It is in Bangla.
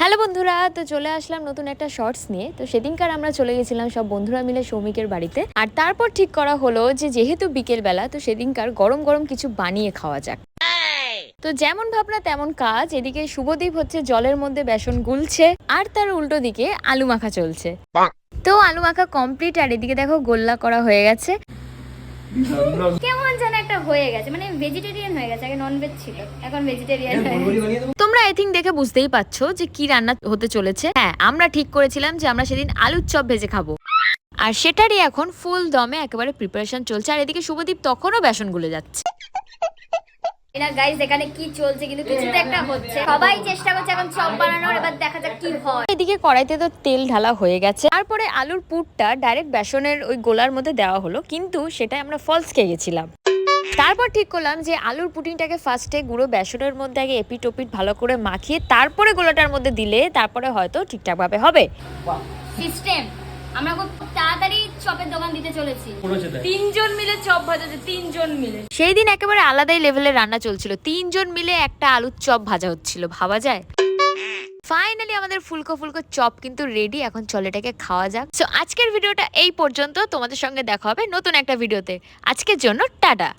হ্যালো বন্ধুরা, তো চলে আসলাম নতুন একটা শর্টস নিয়ে। তো সেদিনকার আমরা চলে গেছিলাম সব বন্ধুরা মিলে সৌমিকের বাড়িতে। আর তারপর ঠিক করা হলো যে যেহেতু বিকেল বেলা, তো সেদিনকার গরম গরম কিছু বানিয়ে খাওয়া যাক। তো যেমন ভাবনা তেমন কাজ, এদিকে শুভদীপ হচ্ছে জলের মধ্যে বেসন গুলছে, আর তার উল্টো দিকে আলু মাখা চলছে। তো আলু মাখা কমপ্লিট, আর এদিকে দেখো গোল্লা করা হয়ে গেছে। কেমন যেন একটা হয়ে গেছে, মানে ভেজিটেরিয়ান হয়ে গেছে। আগে ননভেজ ছিল, এখন ভেজিটেরিয়ান হয়ে গেছে। তোমরা আই থিঙ্ক দেখে বুঝতেই পারছো যে কি রান্না হতে চলেছে। হ্যাঁ, আমরা ঠিক করেছিলাম যে আমরা সেদিন আলুর চপ ভেজে খাবো, আর সেটারই এখন ফুল দমে একেবারে প্রিপারেশন চলছে। আর এদিকে শুভদীপ তখনও বেসন গুলে যাচ্ছে। না গাইস, এখানে কি চলছে কিন্তু কিছু তো একটা হচ্ছে। সবাই চেষ্টা করছে এখন চপ বানানোর, এবার দেখা যাক কি হয়। এদিকে কড়াইতে তো তেল ঢালা হয়ে গেছে, তারপরে আলুর পুরটা ডাইরেক্ট বেসনের ওই গোলার মধ্যে দেওয়া হলো, কিন্তু সেটাই আমরা ফলস খেয়ে গেছিলাম। তারপর ঠিক করলাম যে আলুর পুডিংটাকে ফার্স্টে গুঁড়ো বেসনের মধ্যে আগে এপিট ওপিট ভালো করে মাখিয়ে তারপরে গোলাটার মধ্যে দিলে তারপরে হয়তো ঠিকঠাক ভাবে হবে। সিস্টেম আমরা খুব তাড়াতাড়ি চপের দোকান দিতে চলেছি। তিনজন মিলে চপ ভাজাচ্ছে, তিনজন মিলে। সেই দিন একেবারে আলাদাই লেভেলের রান্না চলছিল, তিনজন মিলে একটা আলুর চপ ভাজা হচ্ছিল, ভাবা যায়। ফাইনালি আমাদের ফুলকো ফুলকো চপ কিন্তু রেডি, এখন চল এটাকে খাওয়া যাক। সো আজকের ভিডিওটা এই পর্যন্ত, তোমাদের সঙ্গে দেখা হবে নতুন একটা ভিডিওতে। আজকের জন্য টাটা।